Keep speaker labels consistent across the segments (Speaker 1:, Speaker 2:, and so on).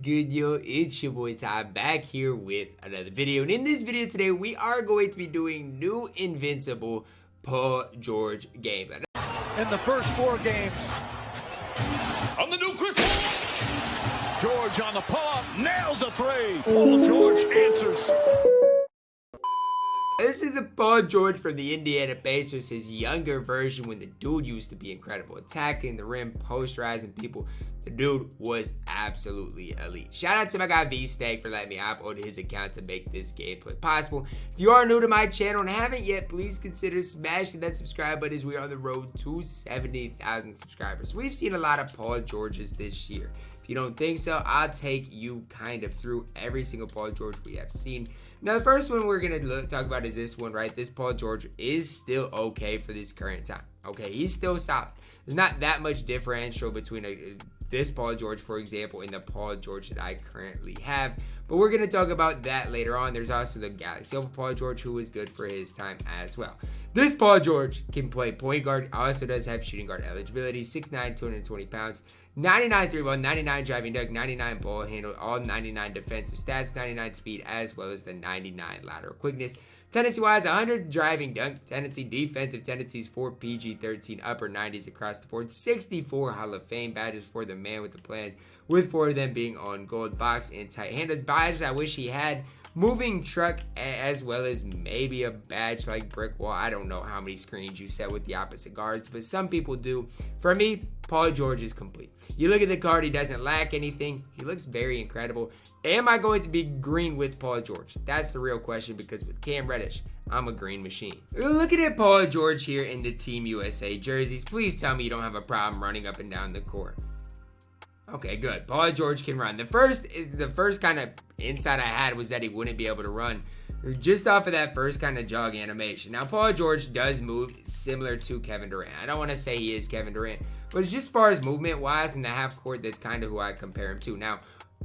Speaker 1: good, yo? It's your boy Ty back here with another video. And in this video today, we are going to be doing new Invincible Paul George games.
Speaker 2: In the first 4 games,
Speaker 3: on the new Chris Paul.
Speaker 2: George on the pull-up, nails a 3. Paul George answers.
Speaker 1: This is the Paul George from the Indiana Pacers, his younger version when the dude used to be incredible. Attacking the rim, posterizing people. The dude was absolutely elite. Shout out to my guy V-Stag for letting me upload his account to make this gameplay possible. If you are new to my channel and haven't yet, please consider smashing that subscribe button as we are on the road to 70,000 subscribers. We've seen a lot of Paul Georges this year. If you don't think so, I'll take you kind of through every single Paul George we have seen. Now, the first one we're going to talk about is this one, right? This Paul George is still okay for this current time. Okay, he's still solid. There's not that much differential between this Paul George, for example, and the Paul George that I currently have. But we're going to talk about that later on. There's also the Aleksej Paul George, who is good for his time as well. This Paul George can play point guard, also does have shooting guard eligibility, 6'9", 220 pounds, 99 3-ball, 99 driving dunk, 99 ball handle, all 99 defensive stats, 99 speed, as well as the 99 lateral quickness. Tendency-wise, 100 driving dunk tendency, defensive tendencies, 4 PG-13, upper 90s across the board, 64 Hall of Fame badges for the man with the plan, with 4 of them being on gold box and tight handles. Badges I wish he had. Moving truck, as well as maybe a badge like brick wall. I don't know how many screens you set with the opposite guards, but some people do. For me, Paul George is complete. You look at the card, he doesn't lack anything. He looks very incredible. Am I going to be green with Paul George? That's the real question, because with Cam Reddish, I'm a green machine. Looking at Paul George here in the Team USA jerseys, please tell me you don't have a problem running up and down the court. Okay, good. Paul George can run. The first kind of insight I had was that he wouldn't be able to run just off of that first kind of jog animation. Now, Paul George does move similar to Kevin Durant. I don't want to say he is Kevin Durant, but just as far as movement-wise in the half court, that's kind of who I compare him to. Now,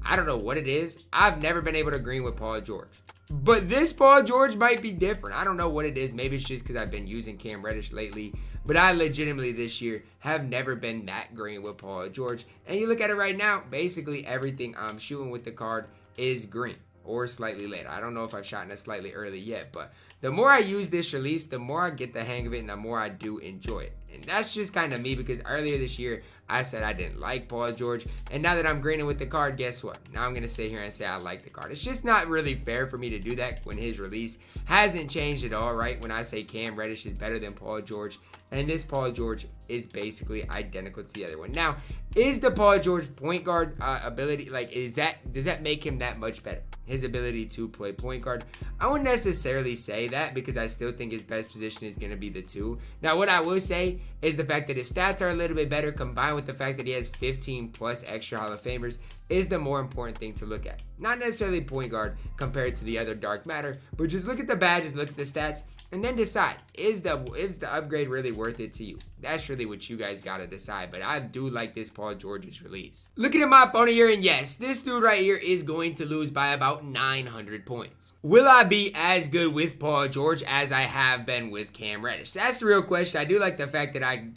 Speaker 1: I don't know what it is. I've never been able to agree with Paul George. But this Paul George might be different. I don't know what it is. Maybe it's just because I've been using Cam Reddish lately. But I legitimately this year have never been that green with Paul George. And you look at it right now, basically everything I'm shooting with the card is green or slightly later. I don't know if I've shot in a slightly early yet, but the more I use this release, the more I get the hang of it and the more I do enjoy it. And that's just kind of me, because earlier this year, I said I didn't like Paul George. And now that I'm greening with the card, guess what? Now I'm going to sit here and say I like the card. It's just not really fair for me to do that when his release hasn't changed at all, right? When I say Cam Reddish is better than Paul George, and this Paul George is basically identical to the other one. Now, is the Paul George point guard ability, does that make him that much better? His ability to play point guard? I wouldn't necessarily say that, because I still think his best position is going to be the 2. Now, what I will say is the fact that his stats are a little bit better, combined with the fact that he has 15 plus extra Hall of Famers, is the more important thing to look at. Not necessarily point guard compared to the other dark matter, but just look at the badges, look at the stats, and then decide, is the upgrade really worth it to you? That's really what you guys got to decide, but I do like this Paul George's release. Looking at my opponent here, and yes, this dude right here is going to lose by about 900 points. Will I be as good with Paul George as I have been with Cam Reddish? That's the real question. I do like the fact that I,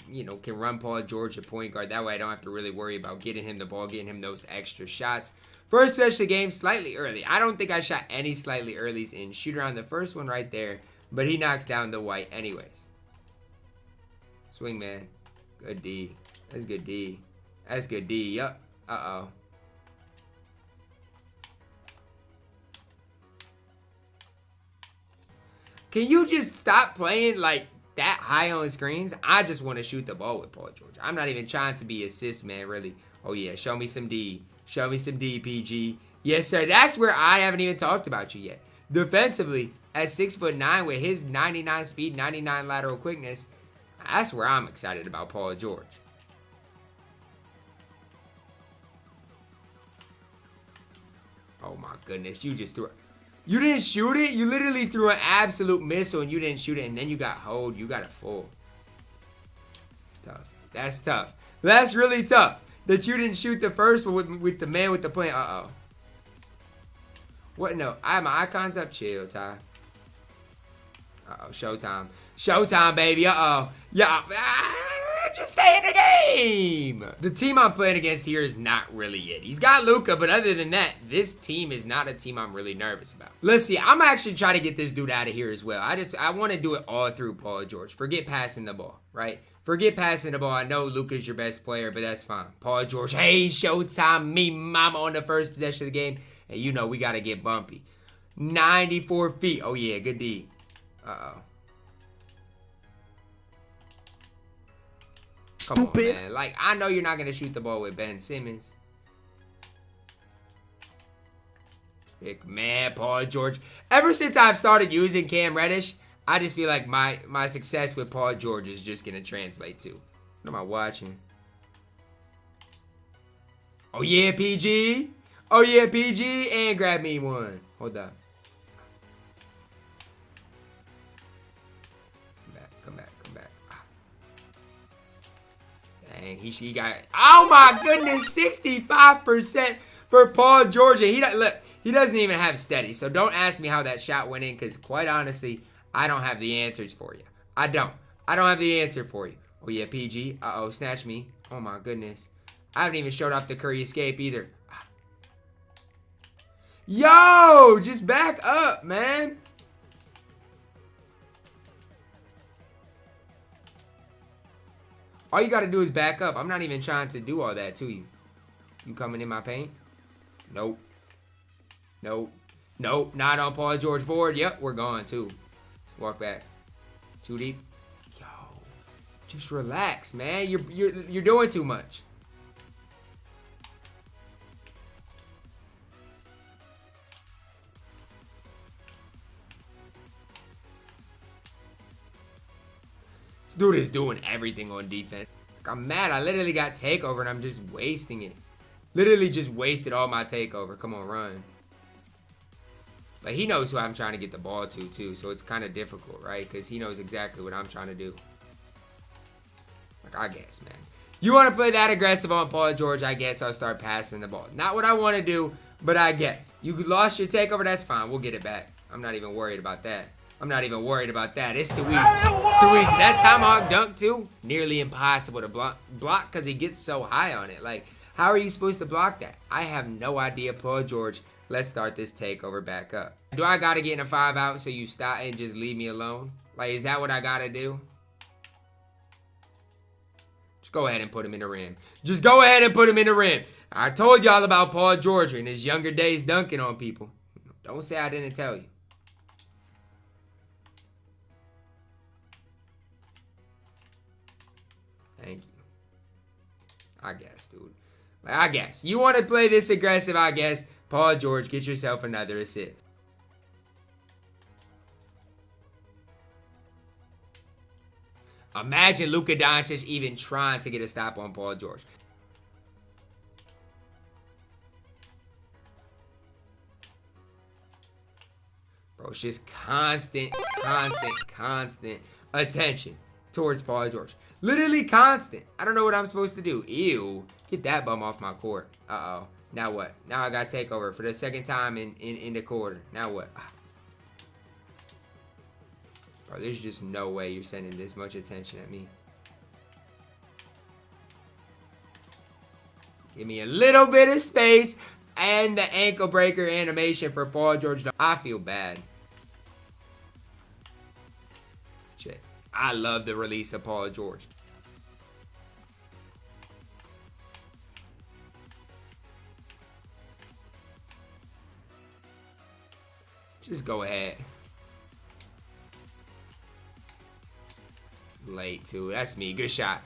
Speaker 1: can run Paul George at point guard. That way I don't have to really worry about getting him the ball, getting him those extra shots. First special game, slightly early. I don't think I shot any slightly earlies in shoot around. The first one right there, but he knocks down the white anyways. Swing, man. Good D. That's good D. That's good D. Yup. Uh-oh. Can you just stop playing like that high on screens? I just want to shoot the ball with Paul George. I'm not even trying to be assist man, really. Oh, yeah. Show me some D. Show me some D, PG. Yes, sir. That's where I haven't even talked about you yet. Defensively, at 6'9" with his 99 speed, 99 lateral quickness, that's where I'm excited about Paul George. Oh, my goodness. You just threw it. You didn't shoot it? You literally threw an absolute missile and you didn't shoot it, and then you got hold. You got a full. It's tough. That's tough. That's really tough. That you didn't shoot the first one with the man with the plan. Uh-oh. What? No. I have my icons up. Chill, Ty. Uh-oh. Showtime. Showtime, baby. Uh-oh. Yeah. Just stay in the game. The team I'm playing against here is not really it. He's got Luka, but other than that, this team is not a team I'm really nervous about. Let's see. I'm actually trying to get this dude out of here as well. I want to do it all through Paul George. Forget passing the ball, right? Forget passing the ball. I know Luka's your best player, but that's fine. Paul George, hey, showtime, me mama on the first possession of the game. And you know we got to get bumpy. 94 feet. Oh, yeah, good D. Uh-oh. Come on, man. Like, I know you're not going to shoot the ball with Ben Simmons. Big man, Paul George. Ever since I've started using Cam Reddish, I just feel like my success with Paul George is just going to translate to. What am I watching? Oh, yeah, PG. Oh, yeah, PG. And grab me one. Hold up. Come back. Dang, he got, oh my goodness, 65% for Paul George. He doesn't even have steady. So don't ask me how that shot went in, because quite honestly, I don't have the answers for you. I don't have the answer for you. Oh yeah, PG. Uh-oh, snatch me. Oh my goodness. I haven't even showed off the Curry escape either. Yo, just back up, man. All you got to do is back up. I'm not even trying to do all that to you. You coming in my paint? Nope. Nope. Not on Paul George board. Yep, we're gone too. Let's walk back. Too deep. Yo, just relax, man. You're doing too much. Dude is doing everything on defense. I'm mad. I literally got takeover and I'm just wasting it. Literally just wasted all my takeover. Come on, run. But he knows who I'm trying to get the ball to, too. So it's kind of difficult, right? Because he knows exactly what I'm trying to do. Like, I guess, man. You want to play that aggressive on Paul George, I guess I'll start passing the ball. Not what I want to do, but I guess. You lost your takeover, that's fine. We'll get it back. I'm not even worried about that. It's too easy. That tomahawk dunk, too, nearly impossible to block because he gets so high on it. Like, how are you supposed to block that? I have no idea, Paul George. Let's start this takeover back up. Do I got to get in a 5-out so you stop and just leave me alone? Like, is that what I got to do? Just go ahead and put him in the rim. I told y'all about Paul George in his younger days dunking on people. Don't say I didn't tell you. Thank you. I guess, dude. I guess. You want to play this aggressive, I guess. Paul George, get yourself another assist. Imagine Luka Doncic even trying to get a stop on Paul George. Bro, it's just constant attention towards Paul George. Literally constant. I don't know what I'm supposed to do. Ew. Get that bum off my court. Uh-oh. Now what? Now I got takeover for the second time in the quarter. Now what? Bro, there's just no way you're sending this much attention at me. Give me a little bit of space and the ankle breaker animation for Paul George. I feel bad. Shit. I love the release of Paul George. Just go ahead. Late too. That's me. Good shot.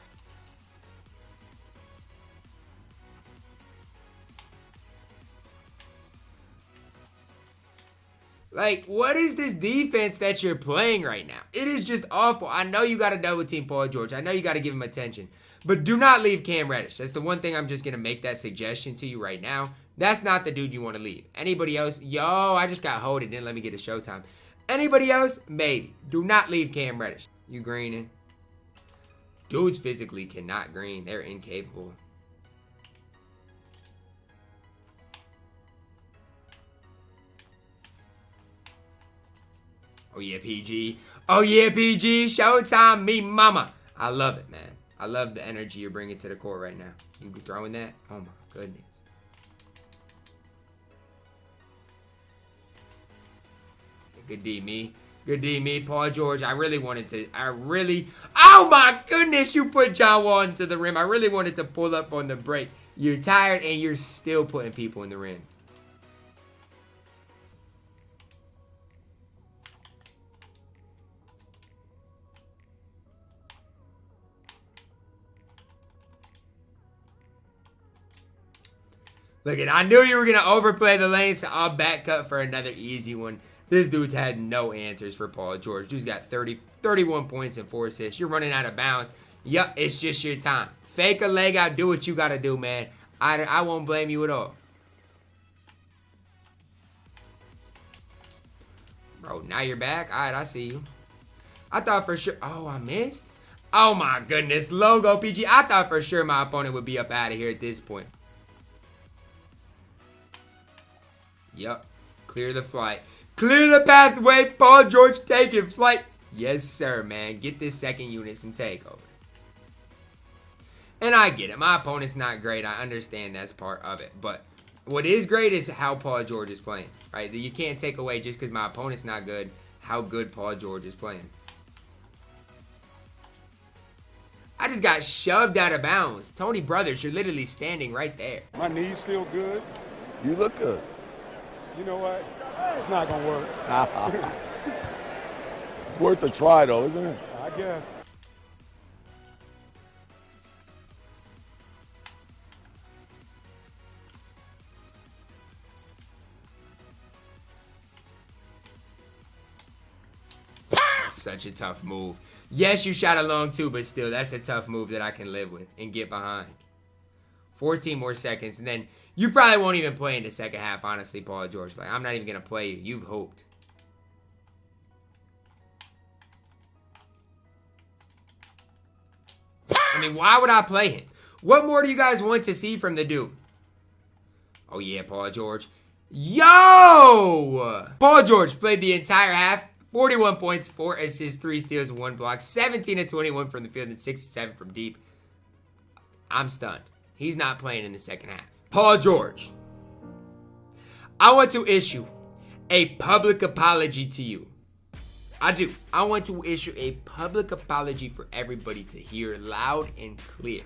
Speaker 1: Like, what is this defense that you're playing right now? It is just awful. I know you got to double team Paul George. I know you got to give him attention. But do not leave Cam Reddish. That's the one thing I'm just going to make that suggestion to you right now. That's not the dude you want to leave. Anybody else? Yo, I just got hold. It didn't let me get a showtime. Anybody else? Maybe. Do not leave Cam Reddish. You greening. Dudes physically cannot green. They're incapable. Oh, yeah, PG. Oh, yeah, PG. Showtime, me mama. I love it, man. I love the energy you're bringing to the court right now. You throwing that? Oh my goodness. Good D, me. Good D, me. Paul George, I really wanted to, oh my goodness, you put John Wall into the rim. I really wanted to pull up on the break. You're tired and you're still putting people in the rim. Look at, I knew you were going to overplay the lane, so I'll back cut for another easy one. This dude's had no answers for Paul George. Dude's got 31 points and 4 assists. You're running out of bounds. Yup, it's just your time. Fake a leg out. Do what you got to do, man. I won't blame you at all. Bro, now you're back. All right, I see you. I thought for sure. Oh, I missed? Oh, my goodness. Logo PG. I thought for sure my opponent would be up out of here at this point. Yup. Clear the flight. Clear the pathway. Paul George taking flight. Yes, sir, man. Get this second unit and take over. And I get it. My opponent's not great. I understand that's part of it. But what is great is how Paul George is playing. Right? You can't take away just because my opponent's not good how good Paul George is playing. I just got shoved out of bounds. Tony Brothers, you're literally standing right there.
Speaker 4: My knees feel good.
Speaker 5: You look good.
Speaker 4: You know what? It's not going to work.
Speaker 5: It's worth a try, though, isn't it?
Speaker 4: I guess.
Speaker 1: Such a tough move. Yes, you shot along too, but still, that's a tough move that I can live with and get behind. 14 more seconds, and then you probably won't even play in the second half, honestly, Paul George. Like, I'm not even going to play you. You've hoped. I mean, why would I play him? What more do you guys want to see from the dude? Oh, yeah, Paul George. Yo! Paul George played the entire half. 41 points, 4 assists, 3 steals, 1 block. 17 of 21 from the field and 6 of 7 from deep. I'm stunned. He's not playing in the second half. Paul George, I want to issue a public apology to you. I do. I want to issue a public apology for everybody to hear loud and clear.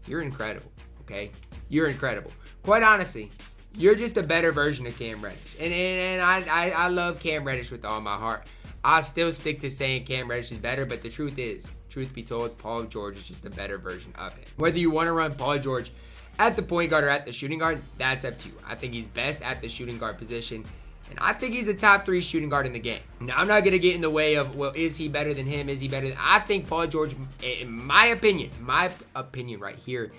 Speaker 1: You're incredible, okay? You're incredible. Quite honestly, you're just a better version of Cam Reddish. And I love Cam Reddish with all my heart. I still stick to saying Cam Reddish is better, but the truth is, truth be told, Paul George is just a better version of it. Whether you want to run Paul George at the point guard or at the shooting guard, that's up to you. I think he's best at the shooting guard position, and I think he's a top 3 shooting guard in the game. Now, I'm not going to get in the way of, well, is he better than him? Is he better than... I think Paul George, in my opinion right here,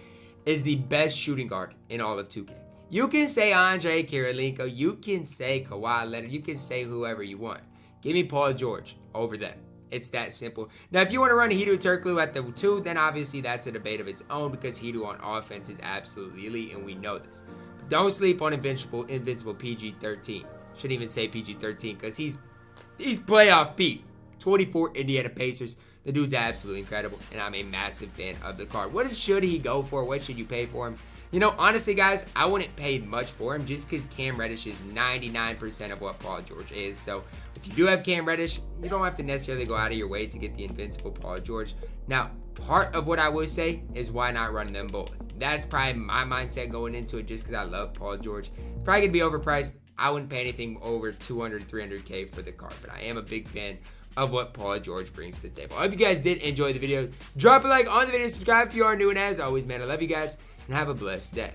Speaker 1: is the best shooting guard in all of 2K. You can say Andre Kirilenko, you can say Kawhi Leonard, you can say whoever you want. Give me Paul George over them. It's that simple. Now, if you want to run Hedo Turkoglu at the 2, then obviously that's a debate of its own because Hedo on offense is absolutely elite, and we know this. But don't sleep on Invincible PG-13. Shouldn't even say PG-13 because he's playoff Pete. 24 Indiana Pacers. The dude's absolutely incredible, and I'm a massive fan of the card. What should he go for? What should you pay for him? You know, honestly, guys, I wouldn't pay much for him just because Cam Reddish is 99% of what Paul George is. So if you do have Cam Reddish, you don't have to necessarily go out of your way to get the Invincible Paul George. Now, part of what I would say is why not run them both? That's probably my mindset going into it just because I love Paul George. It's probably going to be overpriced. I wouldn't pay anything over 200, 300K for the card, but I am a big fan of what Paul George brings to the table. I hope you guys did enjoy the video. Drop a like on the video, subscribe if you are new, and as always, man, I love you guys, and have a blessed day.